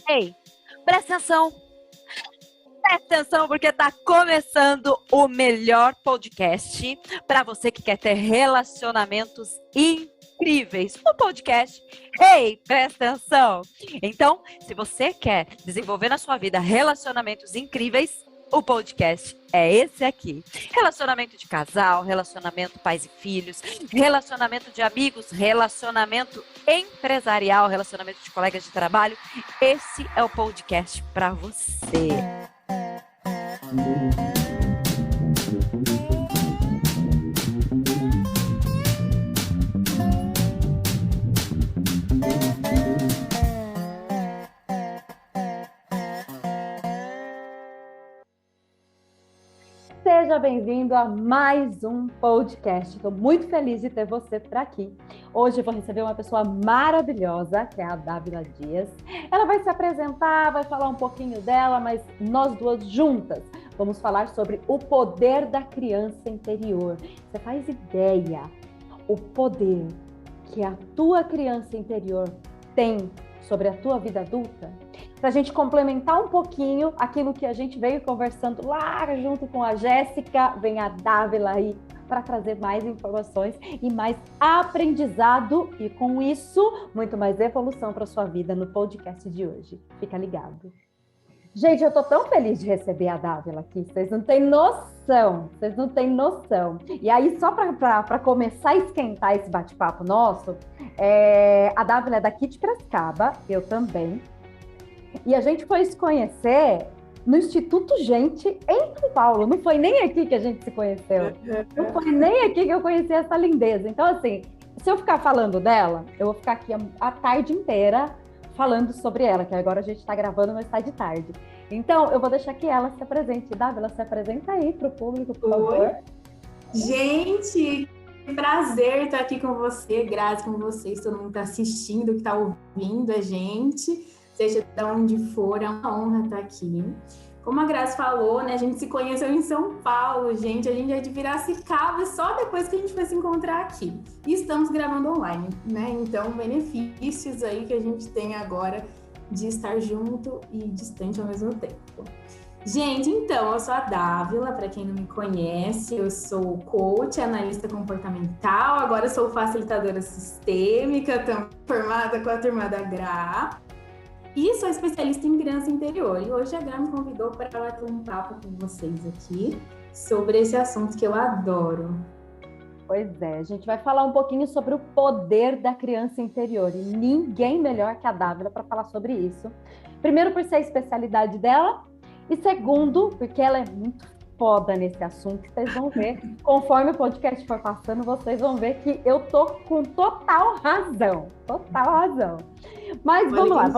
Ei, presta atenção. Presta atenção porque está começando o melhor podcast para você que quer ter relacionamentos incríveis. O podcast. Ei, presta atenção. Então, se você quer desenvolver na sua vida relacionamentos incríveis, o podcast é esse aqui. Relacionamento de casal, relacionamento pais e filhos, relacionamento de amigos, relacionamento empresarial, relacionamento de colegas de trabalho. Esse é o podcast para você. Seja bem-vindo a mais um podcast. Estou muito feliz de ter você por aqui. Hoje eu vou receber uma pessoa maravilhosa, que é a Dávila Dias. Ela vai se apresentar, vai falar um pouquinho dela, mas nós duas juntas vamos falar sobre o poder da criança interior. Você faz ideia o poder que a tua criança interior tem sobre a tua vida adulta? Para a gente complementar um pouquinho aquilo que a gente veio conversando lá junto com a Jéssica, vem a Dávila aí para trazer mais informações e mais aprendizado e, com isso, muito mais evolução para a sua vida no podcast de hoje. Fica ligado. Gente, eu estou tão feliz de receber a Dávila aqui, vocês não têm noção, E aí, só para começar a esquentar esse bate-papo nosso, a Dávila é daqui de Piracicaba, eu também. E a gente foi se conhecer no Instituto Gente, em São Paulo. Não foi nem aqui que a gente se conheceu. Não foi nem aqui que eu conheci essa lindeza. Então, assim, se eu ficar falando dela, eu vou ficar aqui a tarde inteira falando sobre ela, que agora a gente está gravando, mas está de tarde. Então, eu vou deixar que ela se apresente. Dávila, se apresenta aí para o público, por favor. Oi. Gente, que prazer estar aqui com você, Grazi, com vocês, todo mundo está assistindo, que está ouvindo a gente. Seja de onde for, é uma honra estar aqui. Como a Grazi falou, né, a gente se conheceu em São Paulo, gente, a gente é de Piracicaba só depois que a gente foi se encontrar aqui. E estamos gravando online, né? Então, benefícios aí que a gente tem agora de estar junto e distante ao mesmo tempo. Gente, então, eu sou a Dávila, para quem não me conhece, eu sou coach, analista comportamental, agora sou facilitadora sistêmica, também formada com a turma da Gra. E sou especialista em criança interior. E hoje a Gra me convidou para bater um papo com vocês aqui sobre esse assunto que eu adoro. Pois é, a gente vai falar um pouquinho sobre o poder da criança interior. E ninguém melhor que a Dávila para falar sobre isso. Primeiro, por ser a especialidade dela. E segundo, porque ela é muito foda nesse assunto. Vocês vão ver, conforme o podcast for passando, vocês vão ver que eu tô com total razão. Mas vamos lá,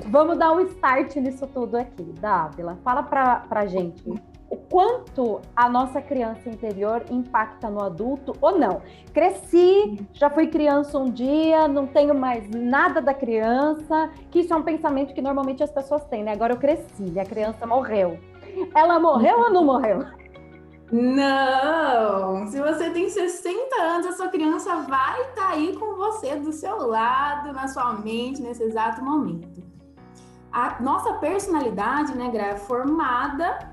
vamos dar um start nisso tudo aqui. Dávila, fala pra gente o quanto a nossa criança interior impacta no adulto ou não. Cresci, já fui criança um dia, não tenho mais nada da criança, que isso é um pensamento que normalmente as pessoas têm, né? Agora eu cresci, a criança morreu. Ela morreu ou não morreu? Não! Se você tem 60 anos, a sua criança vai estar aí com você, do seu lado, na sua mente, nesse exato momento. A nossa personalidade, né, Gra, é formada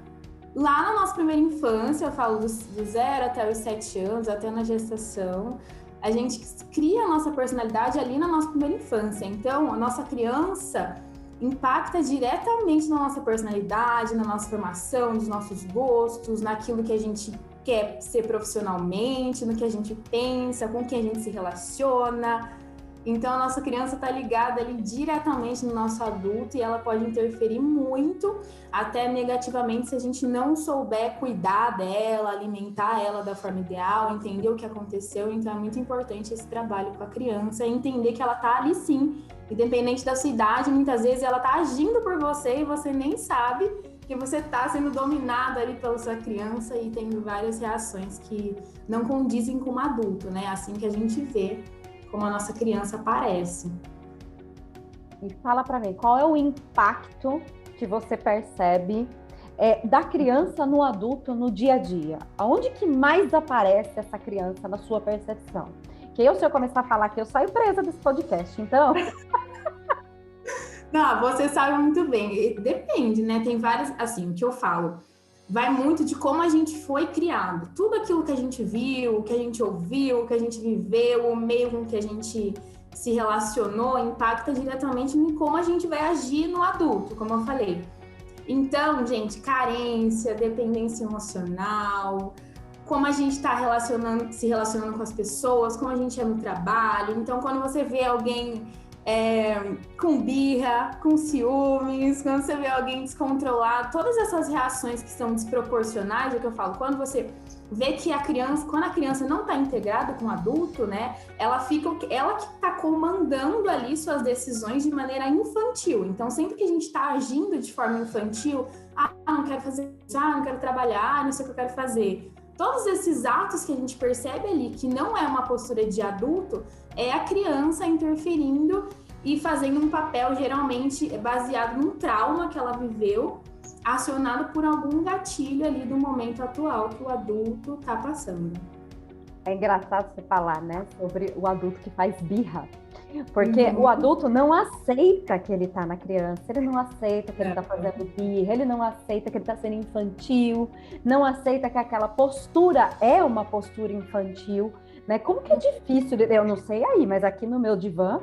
lá na nossa primeira infância, eu falo do 0 até os 7 anos, até na gestação. A gente cria a nossa personalidade ali na nossa primeira infância. Então, a nossa criança impacta diretamente na nossa personalidade, na nossa formação, nos nossos gostos, naquilo que a gente quer ser profissionalmente, no que a gente pensa, com quem a gente se relaciona. Então, a nossa criança está ligada ali diretamente no nosso adulto e ela pode interferir muito, até negativamente, se a gente não souber cuidar dela, alimentar ela da forma ideal, entender o que aconteceu. Então, é muito importante esse trabalho com a criança, entender que ela está ali sim, independente da sua idade, muitas vezes ela está agindo por você e você nem sabe que você está sendo dominado ali pela sua criança e tendo várias reações que não condizem com um adulto, né? Assim que a gente vê como a nossa criança aparece. E fala para mim, qual é o impacto que você percebe da criança no adulto no dia a dia? Aonde que mais aparece essa criança na sua percepção? Que se eu começar a falar que eu saio presa desse podcast, então... Não, você sabe muito bem. Depende, né? Tem várias, assim, o que eu falo, vai muito de como a gente foi criado. Tudo aquilo que a gente viu, que a gente ouviu, que a gente viveu, o meio com que a gente se relacionou, impacta diretamente em como a gente vai agir no adulto, como eu falei. Então, gente, carência, dependência emocional, como a gente está se relacionando com as pessoas, como a gente é no trabalho. Então, quando você vê alguém com birra, com ciúmes, quando você vê alguém descontrolado, todas essas reações que são desproporcionais, é o que eu falo, quando você vê que quando a criança não está integrada com o adulto, né, ela que está comandando ali suas decisões de maneira infantil. Então, sempre que a gente está agindo de forma infantil, não quero fazer isso, não quero trabalhar, não sei o que eu quero fazer. Todos esses atos que a gente percebe ali, que não é uma postura de adulto, é a criança interferindo e fazendo um papel geralmente baseado num trauma que ela viveu, acionado por algum gatilho ali do momento atual que o adulto está passando. É engraçado você falar, né, sobre o adulto que faz birra, porque o adulto não aceita que ele está na criança, ele não aceita que ele está fazendo birra, ele não aceita que ele está sendo infantil, não aceita que aquela postura é uma postura infantil, né? Como que é difícil, eu não sei aí, mas aqui no meu divã,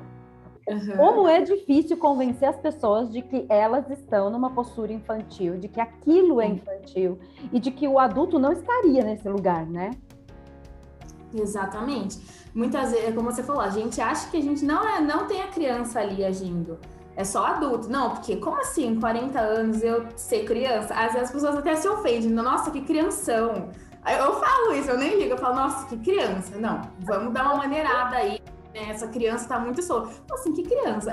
como é difícil convencer as pessoas de que elas estão numa postura infantil, de que aquilo é infantil e de que o adulto não estaria nesse lugar, né? Exatamente. Muitas vezes, como você falou, a gente acha que a gente não tem a criança ali agindo. É só adulto. Não, porque como assim, 40 anos eu ser criança? Às vezes as pessoas até se ofendem. Nossa, que crianção. Eu falo isso, eu nem ligo. Eu falo, nossa, que criança. Não, vamos dar uma maneirada aí. Essa criança tá muito solta. Assim, que criança?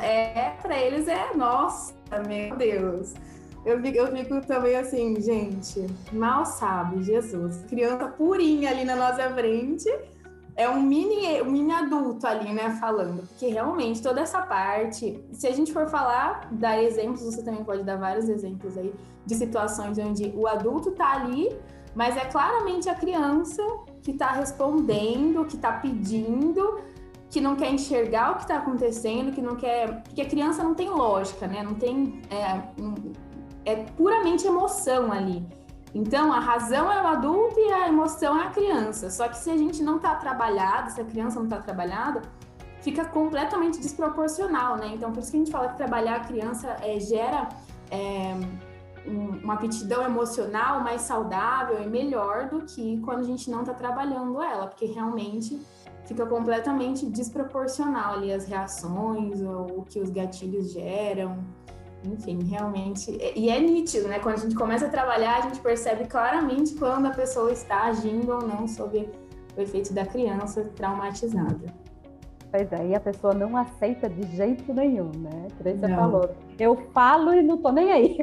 Pra eles nossa, meu Deus. Eu fico também assim, gente, mal sabe, Jesus. Criança purinha ali na nossa frente, é um mini adulto ali, né, falando. Porque realmente toda essa parte, se a gente for dar exemplos, você também pode dar vários exemplos aí de situações onde o adulto tá ali, mas é claramente a criança que tá respondendo, que tá pedindo, que não quer enxergar o que tá acontecendo, que não quer... Porque a criança não tem lógica, né? Não tem... É puramente emoção ali. Então, a razão é o adulto e a emoção é a criança. Só que se a gente não tá trabalhado, se a criança não tá trabalhada, fica completamente desproporcional, né? Então, por isso que a gente fala que trabalhar a criança gera uma aptidão emocional mais saudável e melhor do que quando a gente não tá trabalhando ela, porque realmente fica completamente desproporcional ali as reações ou o que os gatilhos geram. Enfim, realmente... E é nítido, né? Quando a gente começa a trabalhar, a gente percebe claramente quando a pessoa está agindo ou não sob o efeito da criança traumatizada. Pois é, e a pessoa não aceita de jeito nenhum, né? Que nem você falou. Eu falo e não tô nem aí.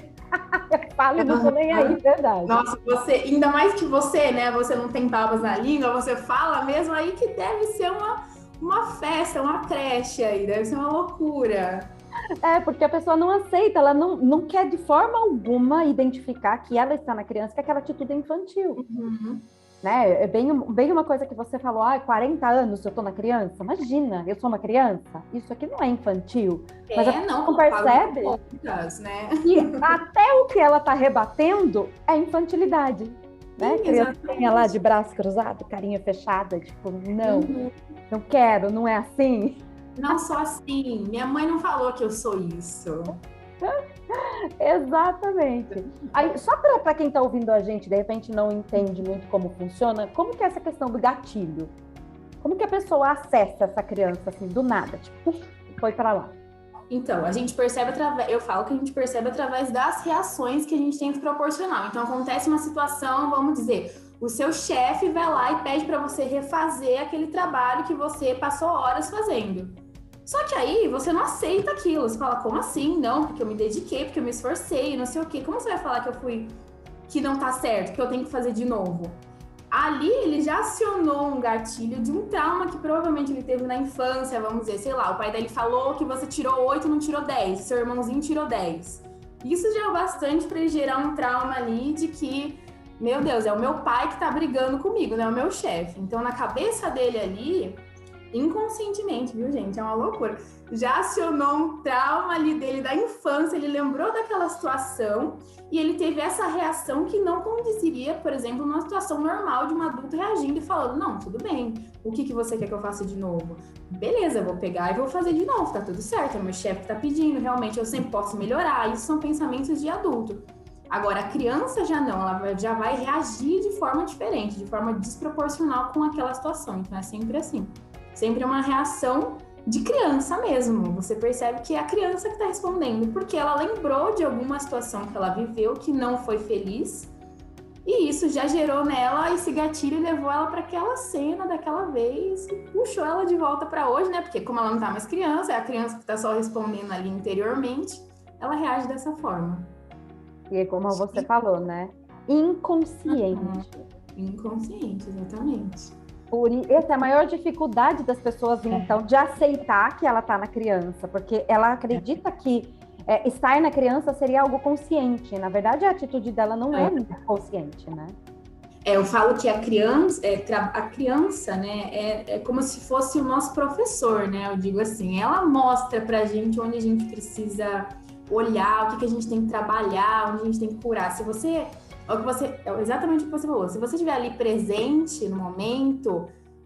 Eu falo e não tô nem aí, verdade. Nossa, ainda mais que você, né? Você não tem papas na língua, você fala mesmo aí que deve ser uma festa, uma creche aí, deve ser uma loucura. Porque a pessoa não aceita, ela não quer de forma alguma identificar que ela está na criança, que aquela atitude é infantil. Né? É bem uma coisa que você falou, 40 anos eu tô na criança. Imagina, eu sou uma criança. Isso aqui não é infantil. Mas a pessoa não percebe né? que até o que ela tá rebatendo é infantilidade. Né? Criancinha lá de braço cruzado, carinha fechada, tipo, não quero, não é assim. Não sou assim. Minha mãe não falou que eu sou isso. Exatamente. Aí, só para quem está ouvindo a gente, de repente não entende muito como funciona, como que é essa questão do gatilho? Como que a pessoa acessa essa criança assim, do nada? Tipo, foi para lá. Então, a gente percebe eu falo que a gente percebe através das reações que a gente tem que proporcionar. Então, acontece uma situação, vamos dizer, o seu chefe vai lá e pede para você refazer aquele trabalho que você passou horas fazendo. Só que aí você não aceita aquilo. Você fala, como assim? Não, porque eu me dediquei, porque eu me esforcei, não sei o quê. Como você vai falar que não tá certo, que eu tenho que fazer de novo? Ali ele já acionou um gatilho de um trauma que provavelmente ele teve na infância, vamos dizer, sei lá, o pai dele falou que você tirou 8, não tirou 10, seu irmãozinho tirou 10. Isso já é o bastante para ele gerar um trauma ali de que, meu Deus, é o meu pai que tá brigando comigo, não é o meu chefe. Então, na cabeça dele ali, inconscientemente, viu, gente? É uma loucura. Já acionou um trauma ali dele da infância, ele lembrou daquela situação e ele teve essa reação que não condiziria, por exemplo, numa situação normal de um adulto reagindo e falando, não, tudo bem, o que você quer que eu faça de novo? Beleza, eu vou pegar e vou fazer de novo, tá tudo certo, é meu chefe que tá pedindo, realmente eu sempre posso melhorar, isso são pensamentos de adulto. Agora, a criança já não, ela já vai reagir de forma diferente, de forma desproporcional com aquela situação, então é sempre assim. Sempre uma reação de criança mesmo. Você percebe que é a criança que está respondendo, porque ela lembrou de alguma situação que ela viveu que não foi feliz, e isso já gerou nela esse gatilho e levou ela para aquela cena daquela vez e puxou ela de volta para hoje, né? Porque como ela não está mais criança, é a criança que está só respondendo ali interiormente, ela reage dessa forma. E é como você falou, né? Inconsciente. Inconsciente, exatamente. Essa é a maior dificuldade das pessoas, então, de aceitar que ela está na criança, porque ela acredita que estar na criança seria algo consciente. Na verdade, a atitude dela não é consciente, né? Eu falo que a criança, né, é como se fosse o nosso professor, né? Eu digo assim, ela mostra pra gente onde a gente precisa olhar, o que a gente tem que trabalhar, onde a gente tem que curar. Se você... É exatamente o que você falou. Se você estiver ali presente no momento,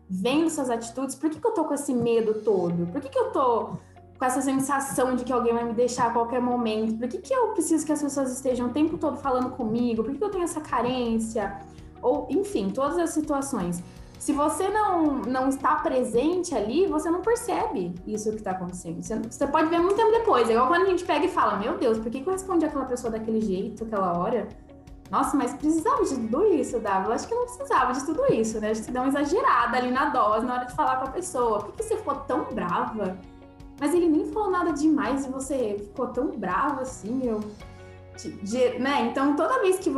vendo suas atitudes, por que eu tô com esse medo todo? Por que eu tô com essa sensação de que alguém vai me deixar a qualquer momento? Por que eu preciso que as pessoas estejam o tempo todo falando comigo? Por que eu tenho essa carência? Ou, enfim, todas as situações. Se você não está presente ali, você não percebe isso que está acontecendo. Você pode ver muito tempo depois. É igual quando a gente pega e fala, meu Deus, por que eu respondi aquela pessoa daquele jeito, aquela hora? Nossa, mas precisava de tudo isso, Dava? Eu acho que não precisava de tudo isso, né? Acho que você dá uma exagerada ali na dose, na hora de falar com a pessoa. Por que você ficou tão brava? Mas ele nem falou nada demais e você ficou tão brava assim, né? Então, toda vez que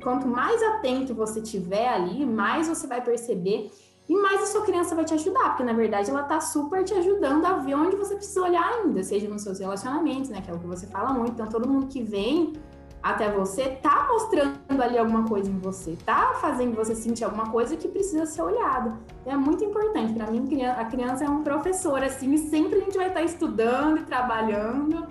quanto mais atento você tiver ali, mais você vai perceber e mais a sua criança vai te ajudar, porque na verdade ela tá super te ajudando a ver onde você precisa olhar ainda, seja nos seus relacionamentos, né? Que é o que você fala muito. Então, todo mundo que vem até você tá mostrando ali alguma coisa em você, tá fazendo você sentir alguma coisa que precisa ser olhada. Então, é muito importante. Para mim, a criança é um professor, assim, e sempre a gente vai estar estudando e trabalhando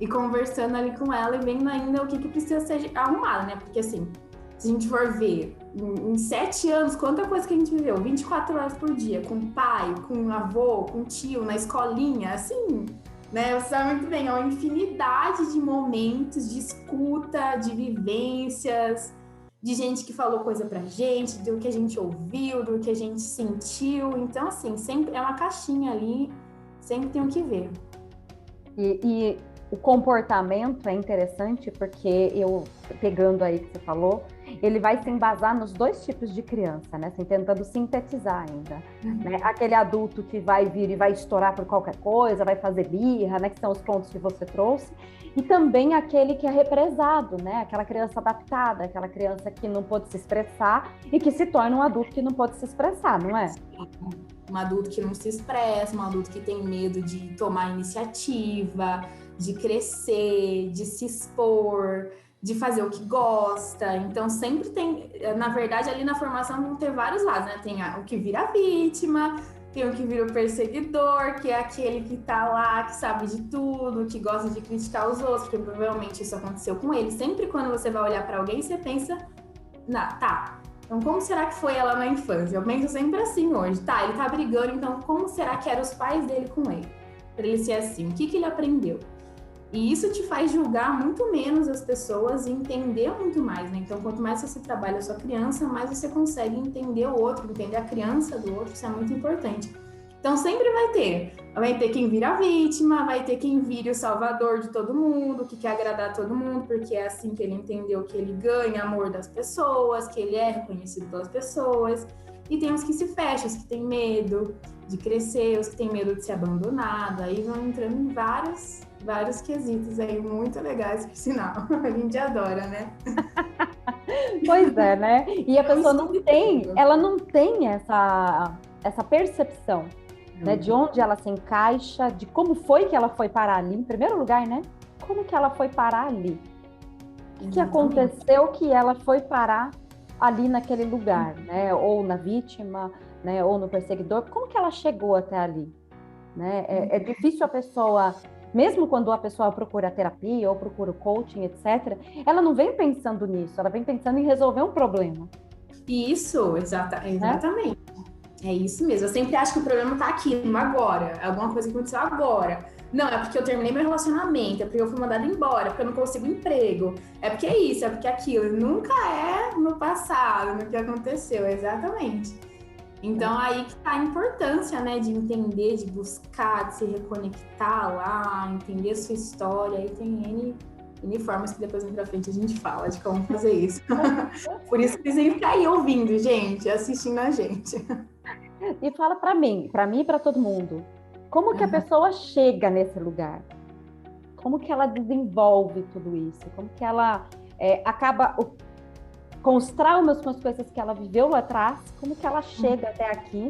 e conversando ali com ela e vendo ainda o que precisa ser arrumado, né? Porque, assim, se a gente for ver, em 7 anos, quanta coisa que a gente viveu, 24 horas por dia, com o pai, com o avô, com o tio, na escolinha, assim... Né? Você sabe muito bem, é uma infinidade de momentos de escuta, de vivências, de gente que falou coisa pra gente, do que a gente ouviu, do que a gente sentiu. Então, assim, sempre é uma caixinha ali, sempre tem o que ver. E o comportamento é interessante porque pegando aí que você falou, ele vai se embasar nos 2 tipos de criança, né? Assim, tentando sintetizar ainda. Né? Aquele adulto que vai vir e vai estourar por qualquer coisa, vai fazer birra, né? Que são os pontos que você trouxe. E também aquele que é represado, né? Aquela criança adaptada, aquela criança que não pôde se expressar e que se torna um adulto que não pode se expressar, não é? Um adulto que não se expressa, um adulto que tem medo de tomar iniciativa, de crescer, de se expor, de fazer o que gosta. Então, sempre tem... Na verdade, ali na formação vão ter vários lados, né? Tem o que vira vítima, tem o que vira o perseguidor, que é aquele que tá lá, que sabe de tudo, que gosta de criticar os outros, porque provavelmente isso aconteceu com ele. Sempre quando você vai olhar para alguém, você pensa... Tá, então como será que foi ela na infância? Eu penso sempre assim hoje. Tá, ele tá brigando, então como será que eram os pais dele com ele? Para ele ser assim, o que ele aprendeu? E isso te faz julgar muito menos as pessoas e entender muito mais, né? Então, quanto mais você trabalha a sua criança, mais você consegue entender o outro, entender a criança do outro, isso é muito importante. Então, sempre vai ter quem vira a vítima, vai ter quem vira o salvador de todo mundo, que quer agradar todo mundo, porque é assim que ele entendeu que ele ganha amor das pessoas, que ele é reconhecido pelas pessoas. E tem os que se fecham, os que têm medo de crescer, os que têm medo de ser abandonado, aí vão entrando em vários quesitos aí muito legais, por sinal. A gente adora, né? Pois é, né? E a pessoa não tem essa percepção, né? De onde ela se encaixa, de como foi que ela foi parar ali, em primeiro lugar, né? Como que ela foi parar ali? O que aconteceu que ela foi parar ali naquele lugar, né? Ou na vítima, né, ou no perseguidor, como que ela chegou até ali? Né? É difícil a pessoa, mesmo quando a pessoa procura terapia ou procura coaching, etc., ela não vem pensando nisso, ela vem pensando em resolver um problema. Isso, exatamente. É isso mesmo. Eu sempre acho que o problema está aqui, no agora. Alguma coisa que aconteceu agora. Não, é porque eu terminei meu relacionamento, é porque eu fui mandada embora, é porque eu não consigo emprego. É porque é isso, é porque é aquilo. Nunca é no passado, no que aconteceu, exatamente. Então, aí que tá a importância, né, de entender, de buscar, de se reconectar lá, entender a sua história. Aí tem N formas que depois pra frente a gente fala de como fazer isso. Por isso que vocês têm que ficar aí ouvindo, gente, assistindo a gente. E fala para mim e para todo mundo, como que a pessoa chega nesse lugar? Como que ela desenvolve tudo isso? Como que ela acaba com os traumas, com as coisas que ela viveu lá atrás, como que ela chega até aqui?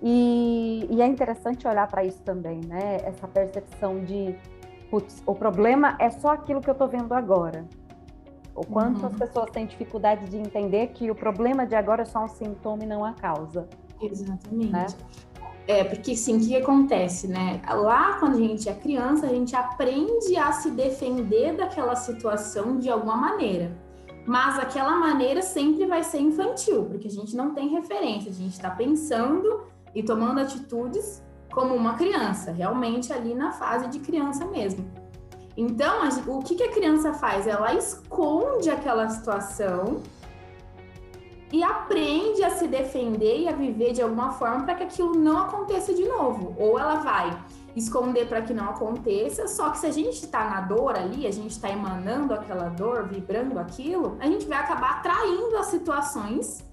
E é interessante olhar para isso também, né? Essa percepção de, putz, o problema é só aquilo que eu estou vendo agora. O quanto as pessoas têm dificuldade de entender que o problema de agora é só um sintoma e não a causa. Exatamente. Né? Porque sim, o que acontece, né? Lá, quando a gente é criança, a gente aprende a se defender daquela situação de alguma maneira. Mas aquela maneira sempre vai ser infantil, porque a gente não tem referência, a gente está pensando e tomando atitudes como uma criança, realmente ali na fase de criança mesmo. Então, o que a criança faz? Ela esconde aquela situação e aprende a se defender e a viver de alguma forma para que aquilo não aconteça de novo. Ou ela vai esconder para que não aconteça, só que se a gente está na dor ali, a gente está emanando aquela dor, vibrando aquilo, a gente vai acabar atraindo as situações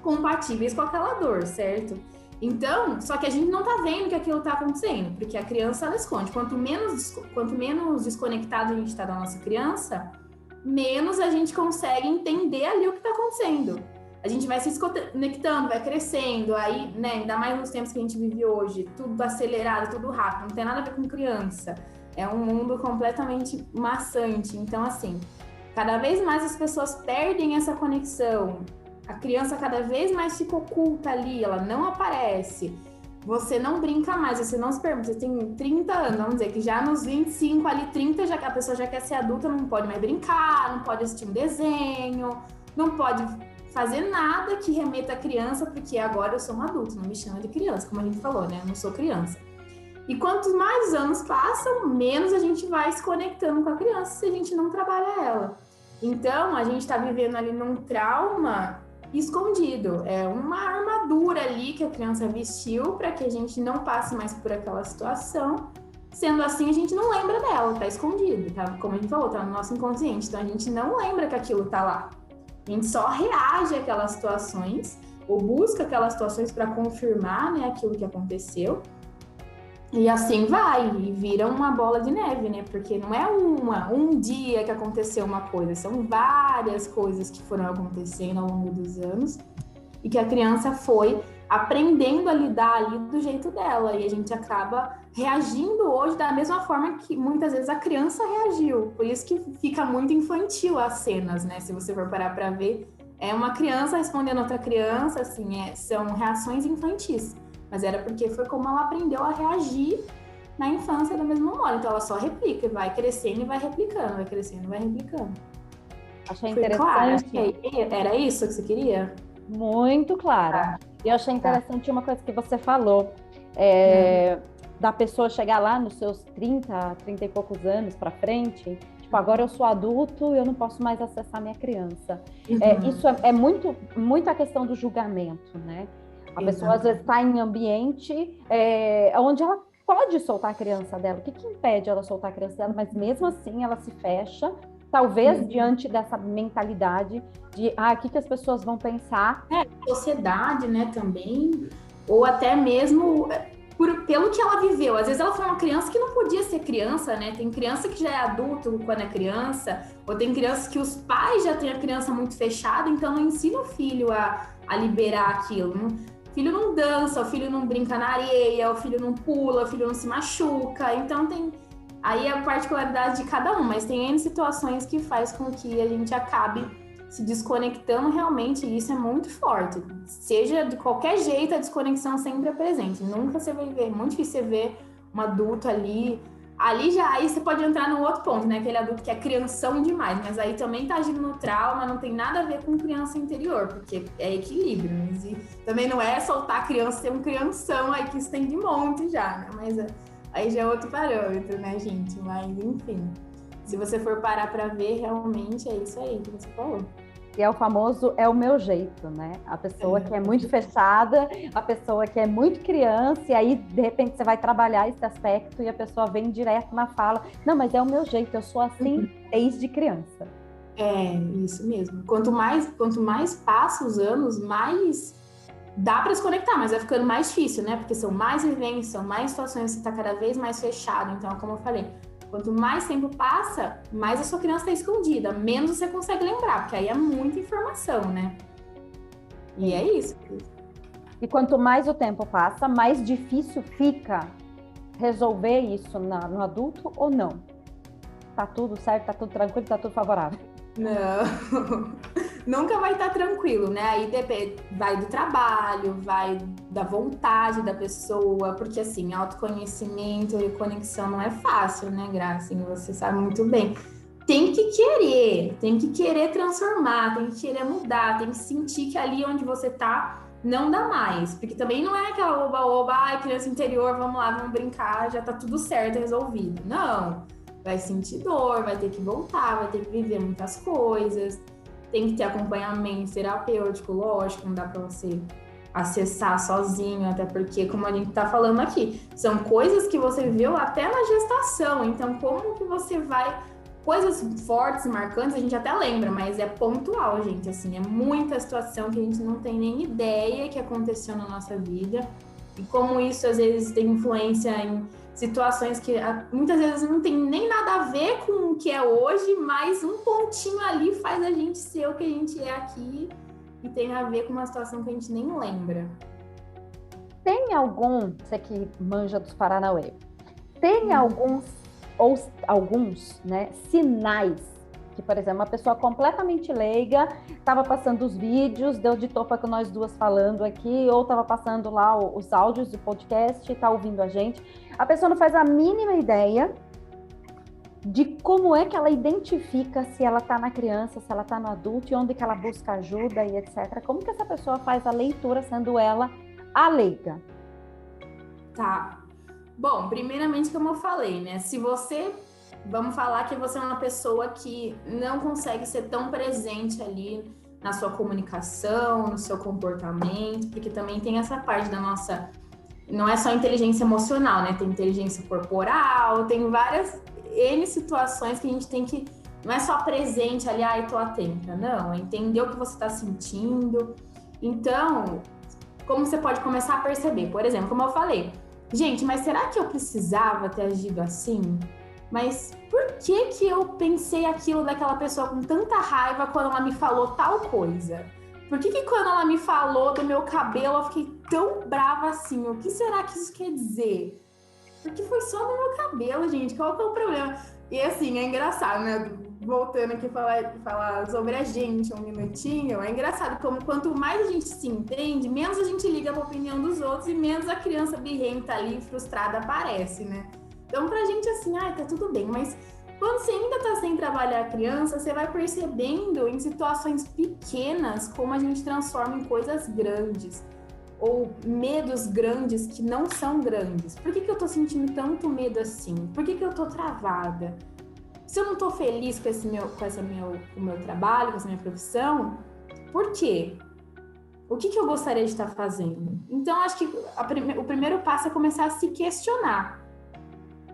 compatíveis com aquela dor, certo? Então, só que a gente não tá vendo que aquilo tá acontecendo, porque a criança, ela esconde. Quanto menos desconectado a gente tá da nossa criança, menos a gente consegue entender ali o que tá acontecendo. A gente vai se desconectando, vai crescendo, aí, né, ainda mais nos tempos que a gente vive hoje, tudo acelerado, tudo rápido, não tem nada a ver com criança. É um mundo completamente maçante. Então, assim, cada vez mais as pessoas perdem essa conexão. A criança cada vez mais fica oculta ali, ela não aparece. Você não brinca mais, você não se permite. Você tem 30 anos, vamos dizer que já nos 25, ali 30, já que a pessoa já quer ser adulta, não pode mais brincar, não pode assistir um desenho, não pode fazer nada que remeta a criança, porque agora eu sou um adulto, não me chama de criança, como a gente falou, né? Eu não sou criança. E quantos mais anos passam, menos a gente vai se conectando com a criança se a gente não trabalha ela. Então, a gente está vivendo ali num trauma escondido. É uma armadura ali que a criança vestiu para que a gente não passe mais por aquela situação. Sendo assim, a gente não lembra dela, tá escondido, tá? Como a gente falou, tá no nosso inconsciente. Então, a gente não lembra que aquilo tá lá. A gente só reage àquelas situações ou busca aquelas situações para confirmar, né, aquilo que aconteceu. E assim vai, e vira uma bola de neve, né? Porque não é um dia que aconteceu uma coisa, são várias coisas que foram acontecendo ao longo dos anos e que a criança foi aprendendo a lidar ali do jeito dela. E a gente acaba reagindo hoje da mesma forma que muitas vezes a criança reagiu. Por isso que fica muito infantil as cenas, né? Se você for parar para ver, é uma criança respondendo outra criança, assim, são reações infantis. Mas era porque foi como ela aprendeu a reagir na infância da mesma modo. Então ela só replica, vai crescendo e vai replicando, vai crescendo e vai replicando. Achei interessante. Claro, era isso que você queria? Muito clara. E eu achei interessante uma coisa que você falou, da pessoa chegar lá nos seus 30 e poucos anos para frente, tipo, agora eu sou adulto, eu não posso mais acessar minha criança. Isso é muito a questão do julgamento, né? A pessoa às vezes está em ambiente onde ela pode soltar a criança dela. O que impede ela soltar a criança dela? Mas mesmo assim ela se fecha, talvez diante dessa mentalidade de o que as pessoas vão pensar. Sociedade, né, também, ou até mesmo pelo que ela viveu. Às vezes ela foi uma criança que não podia ser criança, né? Tem criança que já é adulto quando é criança, ou tem crianças que os pais já têm a criança muito fechada, então não ensina o filho a liberar aquilo. O filho não dança, o filho não brinca na areia, o filho não pula, o filho não se machuca. Então tem aí a particularidade de cada um, mas tem N situações que faz com que a gente acabe se desconectando realmente, isso é muito forte. Seja de qualquer jeito, a desconexão sempre é presente. Nunca você vai ver, muito difícil você ver um adulto ali já, aí você pode entrar num outro ponto, né? Aquele adulto que é crianção demais, mas aí também tá agindo no trauma, não tem nada a ver com criança interior, porque é equilíbrio, né? E também não é soltar a criança, ser um crianção aí que isso tem de monte já, né? Mas aí já é outro parâmetro, né, gente? Mas, enfim, se você for parar pra ver, realmente é isso aí que você falou. E é o famoso, é o meu jeito, né? A pessoa que é muito fechada, a pessoa que é muito criança, e aí, de repente, você vai trabalhar esse aspecto e a pessoa vem direto na fala. Não, mas é o meu jeito, eu sou assim desde criança. É, isso mesmo. Quanto mais passa os anos, mais dá para se conectar, mas vai ficando mais difícil, né? Porque são mais vivências, são mais situações, você está cada vez mais fechado. Então, como eu falei, quanto mais tempo passa, mais a sua criança está escondida, menos você consegue lembrar, porque aí é muita informação, né? E é isso. E quanto mais o tempo passa, mais difícil fica resolver isso no adulto ou não? Tá tudo certo, tá tudo tranquilo, tá tudo favorável? Não, nunca vai estar tranquilo, né? Aí depende, vai do trabalho, vai da vontade da pessoa, porque assim, autoconhecimento e conexão não é fácil, né, Graça? Assim, você sabe muito bem. Tem que querer transformar, tem que querer mudar, tem que sentir que ali onde você tá não dá mais, porque também não é aquela oba-oba, ai, criança interior, vamos lá, vamos brincar, já tá tudo certo, resolvido. Não. Vai sentir dor, vai ter que voltar, vai ter que viver muitas coisas, tem que ter acompanhamento terapêutico, lógico, não dá para você acessar sozinho, até porque, como a gente tá falando aqui, são coisas que você viveu até na gestação, então como que você vai... Coisas fortes, marcantes, a gente até lembra, mas é pontual, gente, assim, é muita situação que a gente não tem nem ideia que aconteceu na nossa vida, e como isso, às vezes, tem influência em situações que muitas vezes não tem nem nada a ver com o que é hoje, mas um pontinho ali faz a gente ser o que a gente é aqui e tem a ver com uma situação que a gente nem lembra. Tem algum, você que manja dos Paranauê, tem alguns, né, sinais que, por exemplo, uma pessoa completamente leiga estava passando os vídeos, deu de topa com nós duas falando aqui, ou estava passando lá os áudios do podcast, está ouvindo a gente. A pessoa não faz a mínima ideia de como é que ela identifica se ela está na criança, se ela está no adulto, e onde que ela busca ajuda e etc. Como que essa pessoa faz a leitura, sendo ela a leiga? Tá. Bom, primeiramente, como eu falei, né? Se você... Vamos falar que você é uma pessoa que não consegue ser tão presente ali na sua comunicação, no seu comportamento, porque também tem essa parte da nossa... Não é só inteligência emocional, né? Tem inteligência corporal, tem várias N situações que a gente tem que... Não é só presente ali, ai, tô atenta. Não, é entender o que você tá sentindo. Então, como você pode começar a perceber? Por exemplo, como eu falei, gente, mas será que eu precisava ter agido assim? Mas por que que eu pensei aquilo daquela pessoa com tanta raiva quando ela me falou tal coisa? Por que que quando ela me falou do meu cabelo eu fiquei tão brava assim? O que será que isso quer dizer? Porque foi só do meu cabelo, gente. Qual que é o problema? E assim, é engraçado, né? Voltando aqui falar sobre a gente um minutinho, é engraçado como quanto mais a gente se entende, menos a gente liga pra opinião dos outros e menos a criança birrenta ali, frustrada, aparece, né? Então, pra gente, assim, tá tudo bem, mas quando você ainda tá sem trabalhar a criança, você vai percebendo em situações pequenas como a gente transforma em coisas grandes, ou medos grandes que não são grandes. Por que eu tô sentindo tanto medo assim? Por que eu tô travada? Se eu não tô feliz com o meu trabalho, com essa minha profissão, por quê? O que eu gostaria de estar fazendo? Então, acho que o primeiro passo é começar a se questionar.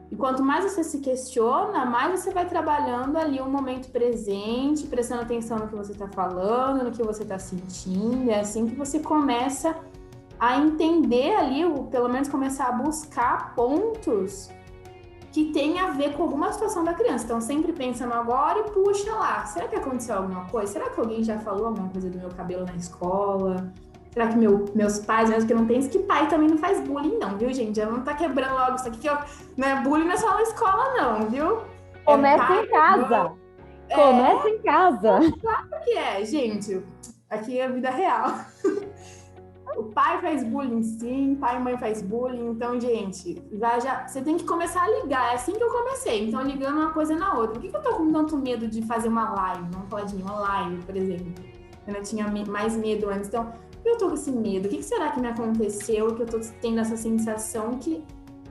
E quanto mais você se questiona, mais você vai trabalhando ali o momento presente, prestando atenção no que você está falando, no que você está sentindo. É assim que você começa a entender ali, ou pelo menos começar a buscar pontos que tem a ver com alguma situação da criança. Então, sempre pensa no agora e puxa lá. Será que aconteceu alguma coisa? Será que alguém já falou alguma coisa do meu cabelo na escola? Será que meus pais, mesmo que eu não pense que pai também não faz bullying, não, viu, gente? Já não tá quebrando logo isso aqui, que não é bullying, não é só na escola, não, viu? Começa em casa. Começa em casa. Claro que é, gente. Aqui é a vida real. O pai faz bullying, sim. Pai e mãe faz bullying. Então, gente, você tem que começar a ligar. É assim que eu comecei. Então, ligando uma coisa na outra. Por que eu tô com tanto medo de fazer uma live? Vamos falar de uma live, por exemplo. Eu tinha mais medo antes. Então, por que eu tô com esse medo? O que será que me aconteceu? Que eu tô tendo essa sensação que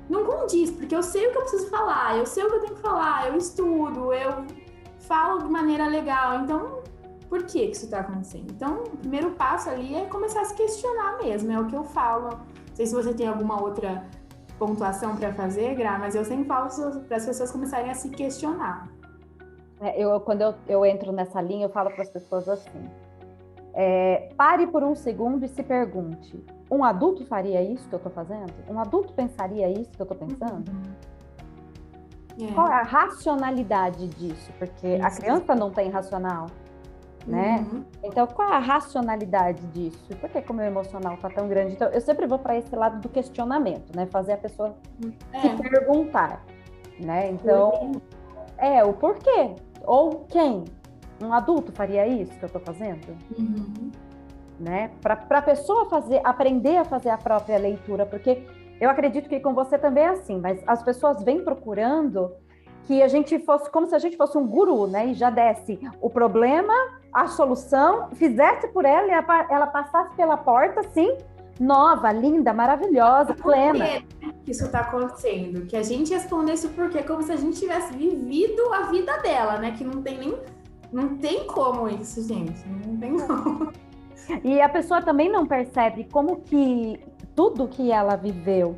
não condiz. Porque eu sei o que eu preciso falar. Eu sei o que eu tenho que falar. Eu estudo. Eu falo de maneira legal. Então, por que isso está acontecendo? Então, o primeiro passo ali é começar a se questionar mesmo, é o que eu falo. Não sei se você tem alguma outra pontuação para fazer, Gra, mas eu sempre falo para as pessoas começarem a se questionar. Quando eu entro nessa linha, eu falo para as pessoas assim, pare por um segundo e se pergunte, um adulto faria isso que eu estou fazendo? Um adulto pensaria isso que eu estou pensando? Qual é a racionalidade disso? Porque a criança não tem racional. Né? Então, qual é a racionalidade disso? Por que o meu emocional está tão grande? Então, eu sempre vou para esse lado do questionamento, né? Fazer a pessoa se perguntar, né? Então, o porquê? Ou quem? Um adulto faria isso que eu estou fazendo? Né? Para a pessoa aprender a fazer a própria leitura, porque eu acredito que com você também é assim, mas as pessoas vêm procurando que a gente fosse, como se a gente fosse um guru, né? E já desse o problema, a solução, fizesse por ela e ela passasse pela porta, assim, nova, linda, maravilhosa, plena. Por que isso está acontecendo? Que a gente respondesse o porquê como se a gente tivesse vivido a vida dela, né? Que não tem como isso, gente. Não tem como. E a pessoa também não percebe como que tudo que ela viveu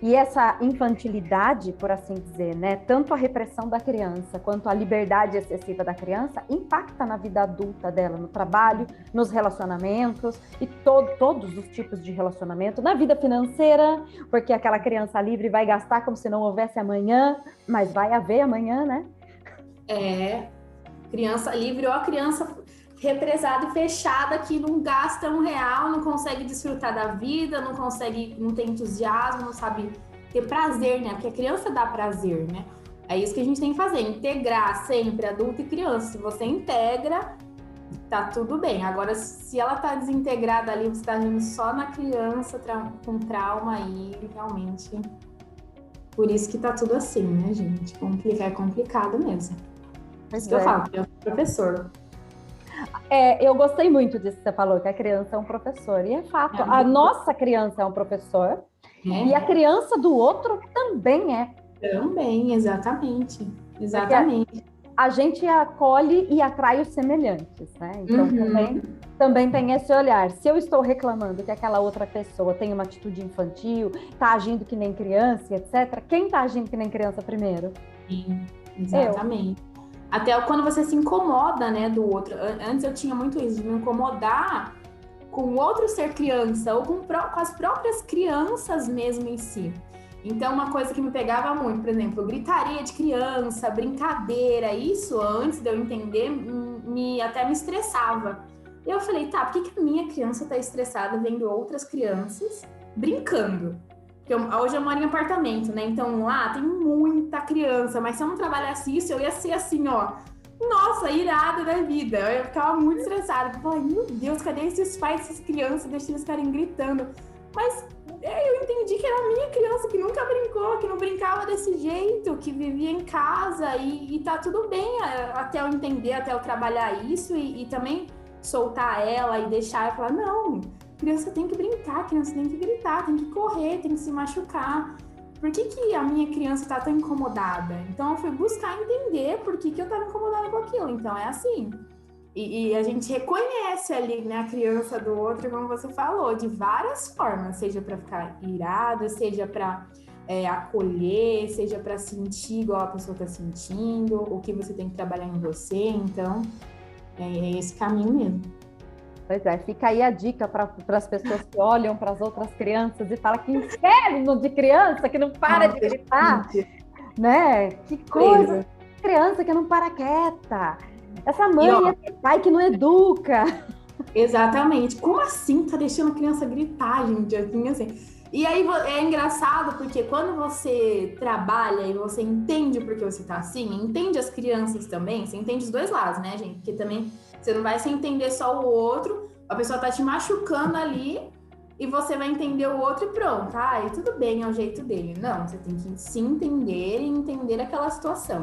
e essa infantilidade, por assim dizer, né? Tanto a repressão da criança quanto a liberdade excessiva da criança impacta na vida adulta dela, no trabalho, nos relacionamentos e todos os tipos de relacionamento, na vida financeira, porque aquela criança livre vai gastar como se não houvesse amanhã, mas vai haver amanhã, né? Criança livre ou a criança represada e fechada que não gasta R$1, não consegue desfrutar da vida, não tem entusiasmo, não sabe ter prazer, né? Porque a criança dá prazer, né? É isso que a gente tem que fazer, integrar sempre adulto e criança. Se você integra, tá tudo bem. Agora, se ela tá desintegrada ali, você tá agindo só na criança com trauma aí, realmente. Por isso que tá tudo assim, né, gente? É complicado mesmo. É isso que eu falo, eu sou professor. Eu gostei muito disso que você falou, que a criança é um professor. E é fato, a nossa criança é um professor e a criança do outro também é. Também, exatamente. Exatamente. A gente acolhe e atrai os semelhantes, né? Então, também tem esse olhar. Se eu estou reclamando que aquela outra pessoa tem uma atitude infantil, está agindo que nem criança, etc., quem está agindo que nem criança primeiro? Sim, exatamente. Até quando você se incomoda, né, do outro. Antes eu tinha muito isso, de me incomodar com o outro ser criança, ou com as próprias crianças mesmo em si. Então, uma coisa que me pegava muito, por exemplo, gritaria de criança, brincadeira, isso antes de eu entender, até me estressava. E eu falei, tá, por que a minha criança tá estressada vendo outras crianças brincando? Porque hoje eu moro em apartamento, né? Então lá tem muita criança, mas se eu não trabalhasse isso, eu ia ser assim, ó, nossa, irada da vida. Eu ficava muito estressada. Eu falei, meu Deus, cadê esses pais, essas crianças, deixa eles ficarem gritando. Mas eu entendi que era a minha criança que nunca brincou, que não brincava desse jeito, que vivia em casa e tá tudo bem até eu entender, até eu trabalhar isso e também soltar ela e deixar ela falar, não, criança tem que brincar, criança tem que gritar, tem que correr, tem que se machucar. Por que a minha criança tá tão incomodada? Então eu fui buscar entender por que eu tava incomodada com aquilo. Então é assim. E a gente reconhece ali, né, a criança do outro, como você falou, de várias formas, seja para ficar irado, seja para acolher, seja para sentir igual a pessoa está sentindo, o que você tem que trabalhar em você. Então, é esse caminho mesmo. Pois é, fica aí a dica para as pessoas que olham para as outras crianças e falam que inferno de criança que não para de gritar, né? Que coisa, criança que não para quieta. Essa mãe e esse pai que não educa. Exatamente. Como assim tá deixando a criança gritar, gente? Assim. E aí é engraçado porque quando você trabalha e você entende o porquê você tá assim, entende as crianças também, você entende os dois lados, né, gente? Porque também você não vai se entender só o outro, a pessoa tá te machucando ali e você vai entender o outro e pronto. E tudo bem, é o jeito dele. Não, você tem que se entender e entender aquela situação.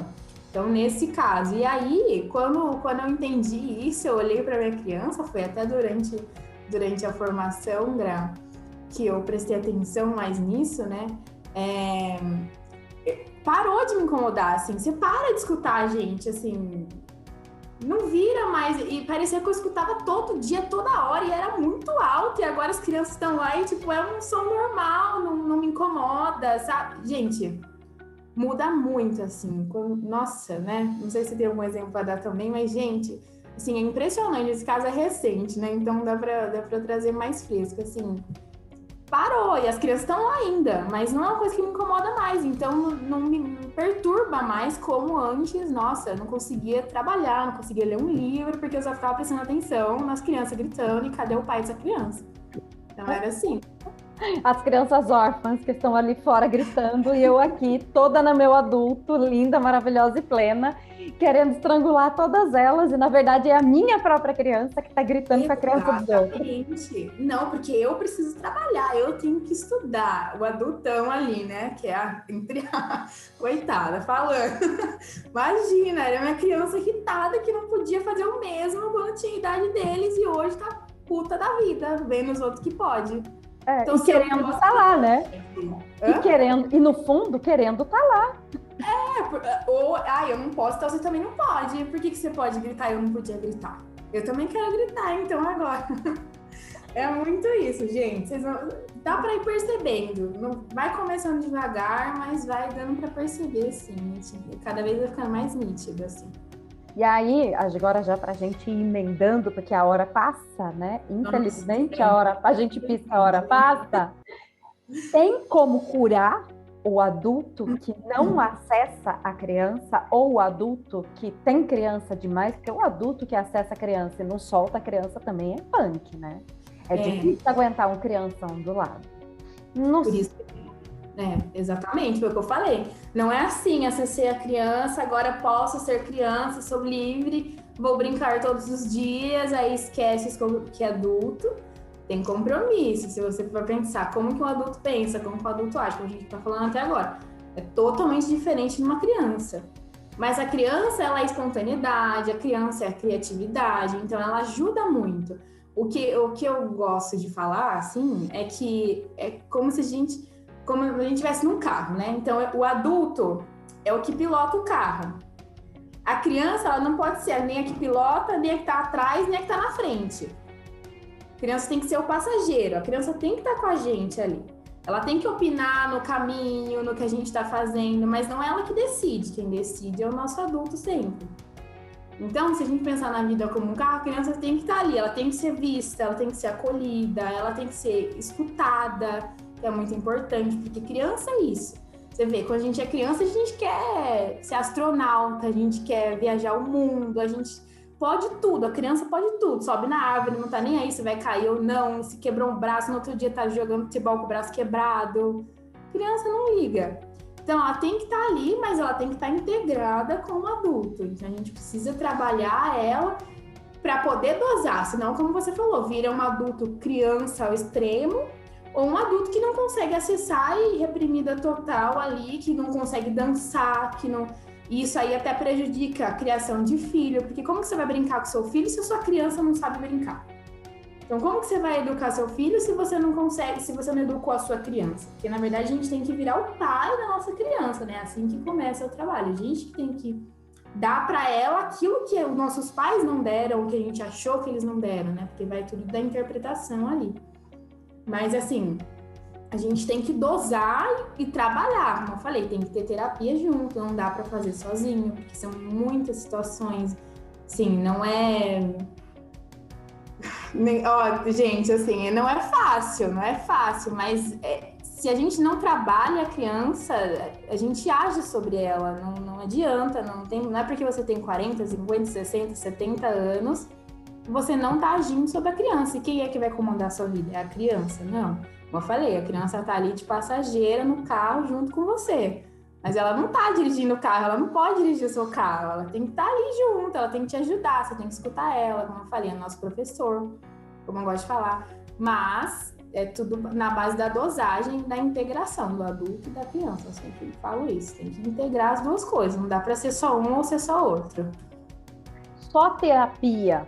Então, nesse caso. E aí, quando eu entendi isso, eu olhei para minha criança, foi até durante a formação, Gra, que eu prestei atenção mais nisso, né? Parou de me incomodar, assim. Você para de escutar a gente, assim. Não vira mais. E parecia que eu escutava todo dia, toda hora, e era muito alto. E agora as crianças estão lá e, tipo, é um som normal, não me incomoda, sabe? Gente, muda muito, assim. Nossa, né? Não sei se tem algum exemplo para dar também, mas, gente, assim, é impressionante. Esse caso é recente, né? Então dá pra trazer mais fresco, assim. Parou, e as crianças estão lá ainda, mas não é uma coisa que me incomoda mais, então não me perturba mais como antes. Nossa, eu não conseguia trabalhar, não conseguia ler um livro, porque eu só ficava prestando atenção nas crianças gritando, e cadê o pai dessa criança? Então era assim. As crianças órfãs que estão ali fora gritando e eu aqui, toda na meu adulto, linda, maravilhosa e plena, querendo estrangular todas elas, e na verdade é a minha própria criança que está gritando com a criança dos outros. Não, porque eu preciso trabalhar, eu tenho que estudar. O adultão ali, né, que é coitada, falando. Imagina, era uma criança irritada que não podia fazer o mesmo quando tinha a idade deles, e hoje tá puta da vida, vendo os outros que pode. Então, e querendo estar lá, né? E no fundo, querendo estar lá. Eu não posso, então você também não pode. Por que você pode gritar e eu não podia gritar? Eu também quero gritar, então agora. É muito isso, gente. Dá pra ir percebendo. Não vai começando devagar, mas vai dando pra perceber, assim. Cada vez vai ficando mais nítido, assim. E aí, agora já pra gente ir emendando, porque a hora passa, né? Infelizmente, a gente pisca, a hora passa. Tem como curar o adulto que não acessa a criança, ou o adulto que tem criança demais? Porque o adulto que acessa a criança e não solta a criança também é punk, né? É difícil aguentar um crianção do lado. Por isso. Exatamente, foi o que eu falei. Não é assim, acessei a criança, agora posso ser criança, sou livre, vou brincar todos os dias, aí esquece que é adulto. Tem compromisso, se você for pensar como que um adulto pensa, como que o adulto age, como a gente tá falando até agora. É totalmente diferente de uma criança. Mas a criança, ela é espontaneidade, a criança é a criatividade, então ela ajuda muito. O que eu gosto de falar, assim, é que é como se a gente estivesse num carro, né? Então, o adulto é o que pilota o carro. A criança, ela não pode ser nem a que pilota, nem a que tá atrás, nem a que tá na frente. A criança tem que ser o passageiro, a criança tem que estar com a gente ali. Ela tem que opinar no caminho, no que a gente tá fazendo, mas não é ela que decide. Quem decide é o nosso adulto sempre. Então, se a gente pensar na vida como um carro, a criança tem que estar ali, ela tem que ser vista, ela tem que ser acolhida, ela tem que ser escutada, que é muito importante, porque criança é isso. Você vê, quando a gente é criança, a gente quer ser astronauta, a gente quer viajar o mundo, a gente pode tudo, a criança pode tudo, sobe na árvore, não tá nem aí se vai cair ou não, se quebrou um braço, no outro dia tá jogando futebol com o braço quebrado. Criança não liga. Então, ela tem que estar ali, mas ela tem que estar integrada com o adulto. Então, a gente precisa trabalhar ela para poder dosar, senão, como você falou, vira um adulto criança ao extremo, ou um adulto que não consegue acessar e reprimida total ali, que não consegue dançar, que não... E isso aí até prejudica a criação de filho, porque como que você vai brincar com seu filho se a sua criança não sabe brincar? Então, como que você vai educar seu filho se você não consegue, se você não educou a sua criança? Porque, na verdade, a gente tem que virar o pai da nossa criança, né? Assim que começa o trabalho. A gente tem que dar para ela aquilo que os nossos pais não deram, o que a gente achou que eles não deram, né? Porque vai tudo da interpretação ali. Mas, assim, a gente tem que dosar e trabalhar. Como eu falei, tem que ter terapia junto, não dá para fazer sozinho, porque são muitas situações. Sim, não é... gente, assim, não é fácil, mas se a gente não trabalha a criança, a gente age sobre ela, não adianta, não é porque você tem 40, 50, 60, 70 anos você não está agindo sobre a criança. E quem é que vai comandar a sua vida? É a criança? Não. Como eu falei, a criança está ali de passageira no carro junto com você. Mas ela não está dirigindo o carro, ela não pode dirigir o seu carro. Ela tem que estar ali junto, ela tem que te ajudar, você tem que escutar ela, como eu falei, é nosso professor, como eu gosto de falar. Mas é tudo na base da dosagem, da integração do adulto e da criança. Eu sempre falo isso, tem que integrar as duas coisas. Não dá para ser só um ou ser só outro. Só terapia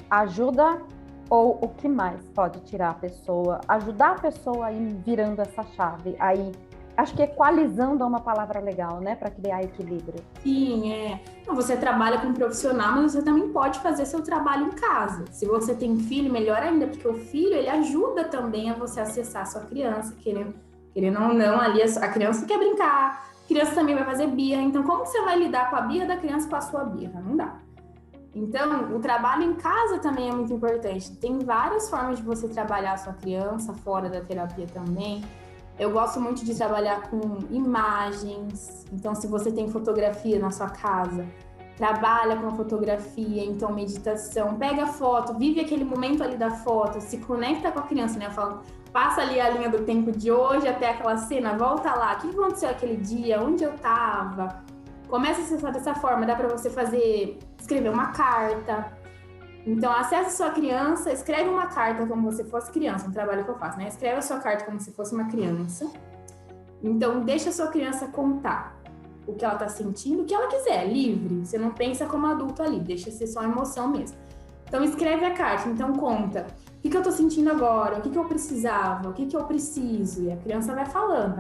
ajuda ou o que mais pode tirar a pessoa, ajudar a pessoa a ir virando essa chave? Aí, acho que equalizando é uma palavra legal, né? Para criar equilíbrio. Sim, Não, você trabalha com um profissional, mas você também pode fazer seu trabalho em casa. Se você tem filho, melhor ainda, porque o filho, ele ajuda também a você acessar a sua criança, querendo ou não, ali a criança quer brincar, a criança também vai fazer birra. Então, como você vai lidar com a birra da criança com a sua birra? Não dá. Então, o trabalho em casa também é muito importante. Tem várias formas de você trabalhar a sua criança, fora da terapia também. Eu gosto muito de trabalhar com imagens. Então, se você tem fotografia na sua casa, trabalha com a fotografia, então meditação. Pega a foto, vive aquele momento ali da foto, se conecta com a criança, né? Eu falo, passa ali a linha do tempo de hoje até aquela cena, volta lá. O que aconteceu aquele dia? Onde eu estava? Começa a acessar dessa forma, dá para você escrever uma carta. Então, acessa a sua criança, escreve uma carta como se fosse criança, um trabalho que eu faço, né? Escreve a sua carta como se fosse uma criança. Então, deixa a sua criança contar o que ela tá sentindo, o que ela quiser, livre. Você não pensa como adulto ali, deixa ser só emoção mesmo. Então, escreve a carta, então conta. O que eu tô sentindo agora? O que eu precisava? O que eu preciso? E a criança vai falando.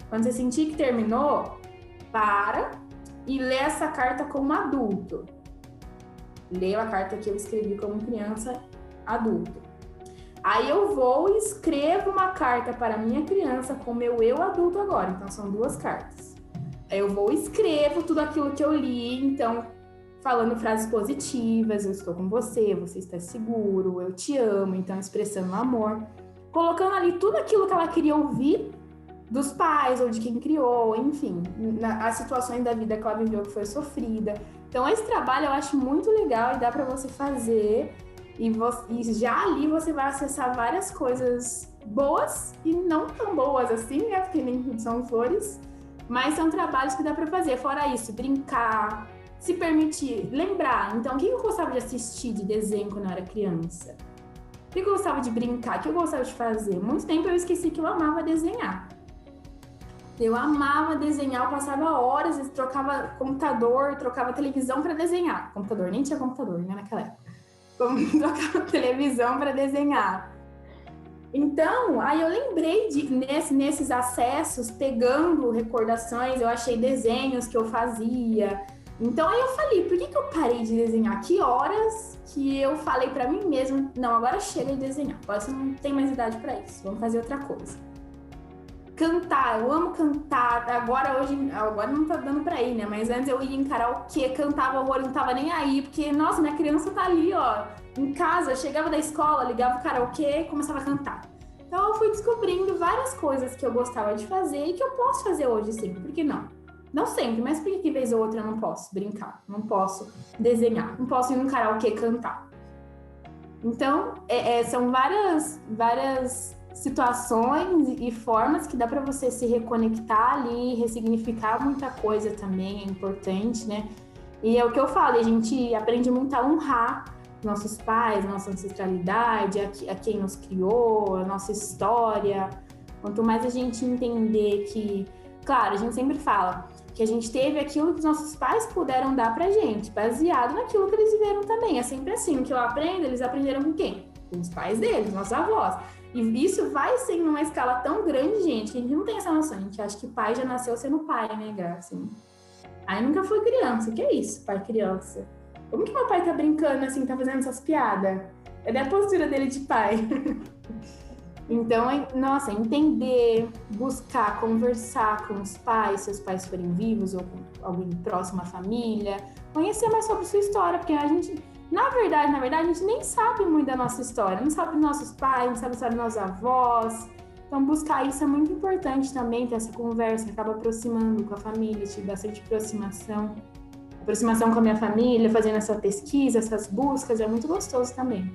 Quando você sentir que terminou, para e lê essa carta como adulto. Leio a carta que eu escrevi como criança adulto. Aí eu vou e escrevo uma carta para minha criança com meu eu adulto agora. Então, são 2 cartas. Aí eu vou e escrevo tudo aquilo que eu li. Então, falando frases positivas, eu estou com você, você está seguro, eu te amo. Então, expressando amor. Colocando ali tudo aquilo que ela queria ouvir dos pais ou de quem criou, enfim, as situações da vida que ela viveu que foi sofrida. Então, esse trabalho eu acho muito legal e dá para você fazer e já ali você vai acessar várias coisas boas e não tão boas assim, né? Porque nem tudo são flores, mas são trabalhos que dá para fazer. Fora isso, brincar, se permitir, lembrar. Então, o que eu gostava de assistir de desenho quando eu era criança? O que eu gostava de brincar? O que eu gostava de fazer? Muito tempo eu esqueci que eu amava desenhar. Eu amava desenhar, eu passava horas, eu trocava computador, trocava televisão para desenhar. Computador, nem tinha computador, né, naquela época. Trocava televisão para desenhar. Então, aí eu lembrei nesses acessos, pegando recordações, eu achei desenhos que eu fazia. Então, aí eu falei, por que eu parei de desenhar? Que horas que eu falei para mim mesma, não, agora chega de desenhar, agora você não tem mais idade para isso, vamos fazer outra coisa. Cantar, eu amo cantar, agora não tá dando pra ir, né, mas antes eu ia em karaokê, cantava horror, não tava nem aí, porque, nossa, minha criança tá ali, ó, em casa, eu chegava da escola, ligava o karaokê e começava a cantar. Então eu fui descobrindo várias coisas que eu gostava de fazer e que eu posso fazer hoje, sim, por que não? Não sempre, mas por que vez ou outra eu não posso brincar, não posso desenhar, não posso ir num karaokê cantar? Então, são várias situações e formas que dá para você se reconectar ali, ressignificar muita coisa também, é importante, né? E é o que eu falo, a gente aprende muito a honrar nossos pais, nossa ancestralidade, a quem nos criou, a nossa história. Quanto mais a gente entender que, claro, a gente sempre fala que a gente teve aquilo que os nossos pais puderam dar pra gente, baseado naquilo que eles viveram também. É sempre assim, o que eu aprendo, eles aprenderam com quem? Com os pais deles, nossos avós. E isso vai ser numa escala tão grande, gente, que a gente não tem essa noção. A gente acha que pai já nasceu sendo pai, né, Gra? Assim. Aí nunca foi criança. O que é isso, pai criança? Como que meu pai tá brincando assim, tá fazendo essas piadas? É da postura dele de pai. Então, nossa, entender, buscar, conversar com os pais, se os pais forem vivos ou com alguém próximo à família, conhecer mais sobre sua história, porque a gente, na verdade, a gente nem sabe muito da nossa história, não sabe dos nossos pais, não sabe a história dos nossos avós. Então, buscar isso é muito importante também, ter essa conversa, acaba aproximando com a família, te dá bastante aproximação. aproximação com a minha família, fazendo essa pesquisa, essas buscas, é muito gostoso também.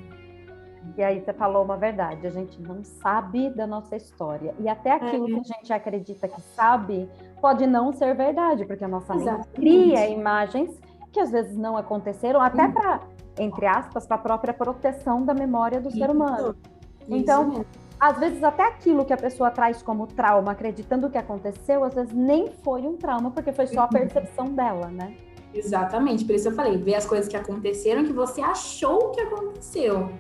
E aí você falou uma verdade, a gente não sabe da nossa história. E até aquilo que a gente acredita que sabe, pode não ser verdade, porque a nossa mente cria imagens que às vezes não aconteceram, até para, entre aspas, para a própria proteção da memória do ser humano. Então, às vezes até aquilo que a pessoa traz como trauma, acreditando que aconteceu, às vezes nem foi um trauma, porque foi só a percepção dela, né? Exatamente, por isso eu falei, ver as coisas que aconteceram que você achou que aconteceu.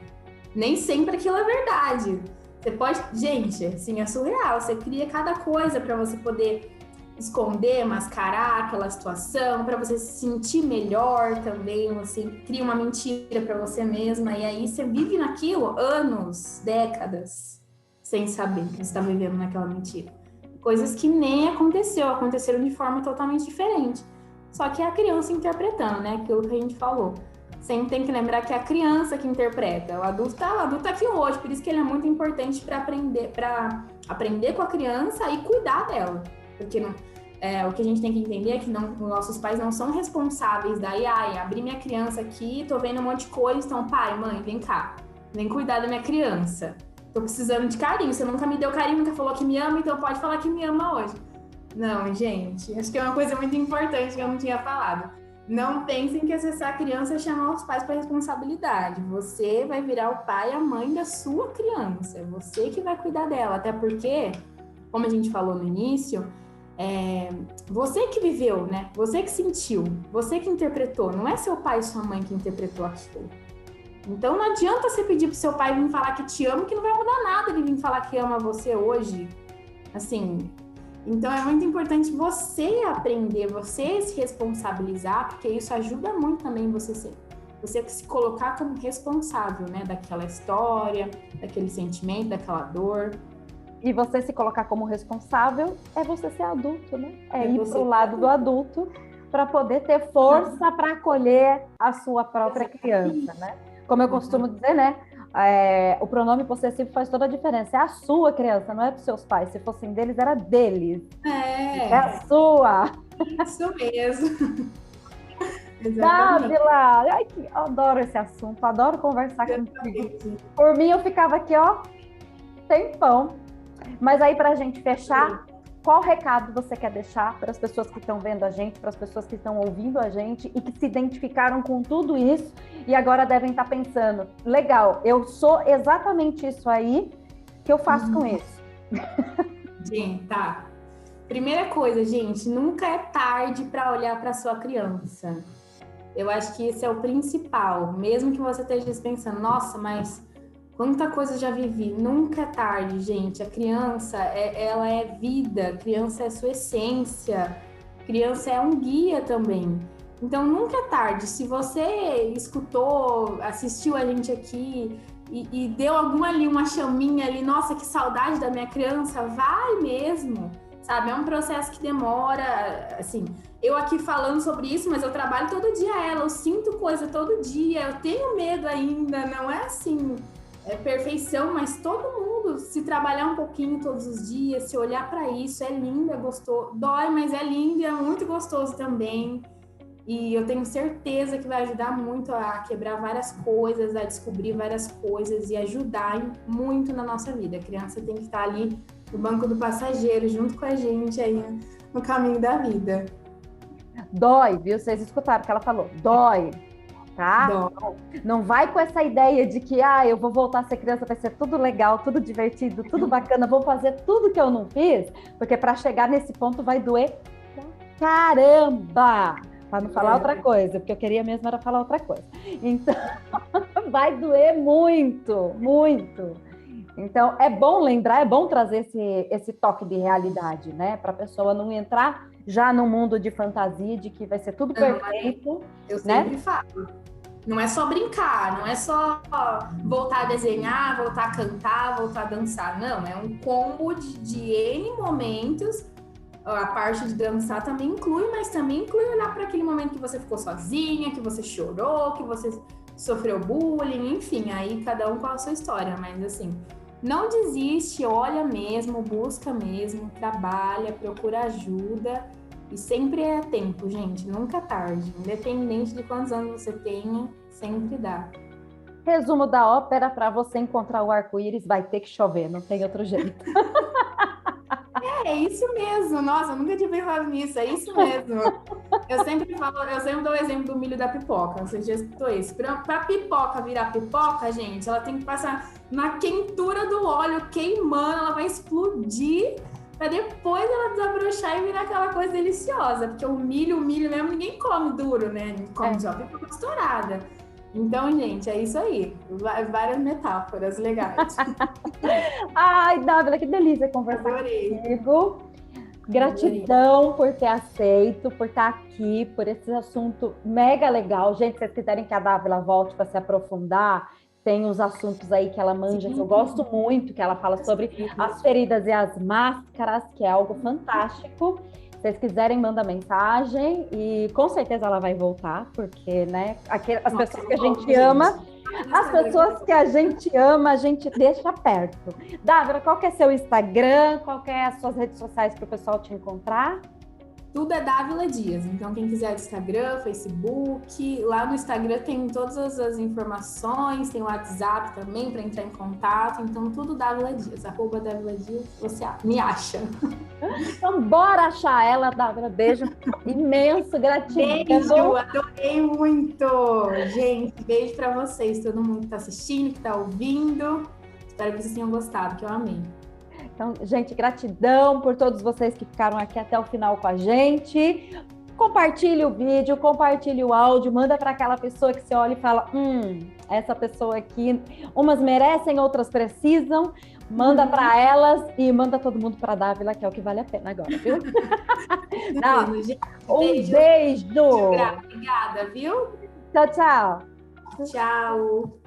Nem sempre aquilo é verdade. Você pode... Gente, assim, é surreal. Você cria cada coisa para você poder esconder, mascarar aquela situação, para você se sentir melhor também. Você cria uma mentira para você mesma e aí você vive naquilo anos, décadas, sem saber que você está vivendo naquela mentira. Coisas que nem aconteceram de forma totalmente diferente. Só que é a criança interpretando, né? Aquilo que a gente falou. Sempre tem que lembrar que é a criança que interpreta. O adulto tá aqui hoje, por isso que ele é muito importante para aprender com a criança e cuidar dela. Porque o que a gente tem que entender é que nossos pais não são responsáveis daí, abri minha criança aqui, tô vendo um monte de coisa, então pai, mãe, vem cá, vem cuidar da minha criança. Tô precisando de carinho, você nunca me deu carinho, nunca falou que me ama, então pode falar que me ama hoje. Não, gente, acho que é uma coisa muito importante que eu não tinha falado. Não pensem que acessar a criança é chamar os pais para responsabilidade. Você vai virar o pai e a mãe da sua criança. É você que vai cuidar dela. Até porque, como a gente falou no início, você que viveu, né? Você que sentiu, você que interpretou. Não é seu pai e sua mãe que interpretou aquilo. Então não adianta você pedir pro seu pai vir falar que te ama, que não vai mudar nada ele vir falar que ama você hoje. Assim... Então, é muito importante você aprender, você se responsabilizar, porque isso ajuda muito também você se colocar como responsável, né? Daquela história, daquele sentimento, daquela dor. E você se colocar como responsável é você ser adulto, né? É ir pro lado do adulto para poder ter força para acolher a sua própria criança, né? Como eu costumo dizer, né? O pronome possessivo faz toda a diferença. É a sua criança, não é dos seus pais. Se fossem deles, era deles. É a sua. Isso mesmo. Dávila, eu adoro esse assunto, adoro conversar contigo. Por mim, eu ficava aqui, ó, tempão. Mas aí, pra gente fechar, qual recado você quer deixar para as pessoas que estão vendo a gente, para as pessoas que estão ouvindo a gente e que se identificaram com tudo isso e agora devem estar pensando, legal, eu sou exatamente isso aí, que eu faço com isso? Gente, tá. Primeira coisa, gente, nunca é tarde para olhar para sua criança. Eu acho que esse é o principal. Mesmo que você esteja pensando, nossa, mas quanta coisa eu já vivi. Nunca é tarde, gente. A criança, ela é vida. A criança é sua essência. A criança é um guia também. Então, nunca é tarde. Se você escutou, assistiu a gente aqui e deu uma chaminha ali, nossa, que saudade da minha criança, vai mesmo, sabe? É um processo que demora, assim, eu aqui falando sobre isso, mas eu trabalho todo dia ela, eu sinto coisa todo dia, eu tenho medo ainda, não é assim, perfeição, mas todo mundo, se trabalhar um pouquinho todos os dias, se olhar para isso, é lindo, é gostoso, dói, mas é lindo e é muito gostoso também. E eu tenho certeza que vai ajudar muito a quebrar várias coisas, a descobrir várias coisas e ajudar muito na nossa vida. A criança tem que estar ali no banco do passageiro, junto com a gente aí no caminho da vida. Dói, viu? Vocês escutaram o que ela falou. Dói, tá? Dói. Não vai com essa ideia de que eu vou voltar a ser criança, vai ser tudo legal, tudo divertido, tudo bacana, vou fazer tudo que eu não fiz, porque para chegar nesse ponto vai doer caramba! Para não falar outra coisa, porque eu queria mesmo era falar outra coisa. Então, vai doer muito, muito. Então, é bom lembrar, é bom trazer esse toque de realidade, né? Para a pessoa não entrar já num mundo de fantasia, de que vai ser tudo perfeito. Eu sempre falo. Não é só brincar, não é só voltar a desenhar, voltar a cantar, voltar a dançar. Não, é um combo de N momentos. A parte de dançar também inclui, mas também inclui olhar para aquele momento que você ficou sozinha, que você chorou, que você sofreu bullying, enfim, aí cada um com a sua história, mas assim, não desiste, olha mesmo, busca mesmo, trabalha, procura ajuda E sempre é tempo, gente, nunca é tarde. Independente de quantos anos você tenha, sempre dá. Resumo da ópera: para você encontrar o arco-íris, vai ter que chover, não tem outro jeito. É isso mesmo. Nossa, eu nunca tinha pensado nisso. É isso mesmo. Eu sempre dou o exemplo do milho da pipoca. Você já escutou isso? Pra pipoca virar pipoca, gente, ela tem que passar na quentura do óleo, queimando, ela vai explodir para depois ela desabrochar e virar aquela coisa deliciosa. Porque o milho mesmo, ninguém come duro, né? Come só pipoca estourada. Então, gente, é isso aí. Várias metáforas legais. Ai, Dávila, que delícia conversar contigo. Gratidão por ter aceito, por estar aqui, por esse assunto mega legal. Gente, se vocês quiserem que a Dávila volte para se aprofundar, tem uns assuntos aí que ela manja, que eu gosto muito, que ela fala sobre as feridas e as máscaras, que é algo fantástico. Se vocês quiserem, manda mensagem e com certeza ela vai voltar, porque, né, as pessoas que a gente ama, as pessoas que a gente ama, a gente deixa perto. Dávila, qual que é seu Instagram? Qual que é as suas redes sociais para o pessoal te encontrar? Tudo é Dávila Dias. Então, quem quiser Instagram, Facebook, lá no Instagram tem todas as informações, tem o WhatsApp também para entrar em contato. Então, tudo Dávila Dias, @DávilaDias, você me acha. Então, bora achar ela, Dávila. Beijo imenso, gratidão. Beijo, adorei muito. Gente, beijo para vocês, todo mundo que está assistindo, que está ouvindo. Espero que vocês tenham gostado, que eu amei. Então, gente, gratidão por todos vocês que ficaram aqui até o final com a gente. Compartilhe o vídeo, compartilhe o áudio, manda para aquela pessoa que você olha e fala: essa pessoa aqui, umas merecem, outras precisam. Manda para elas e manda todo mundo para a Dávila, que é o que vale a pena agora, viu? Não, um beijo. Obrigada, viu? Tchau, tchau. Tchau.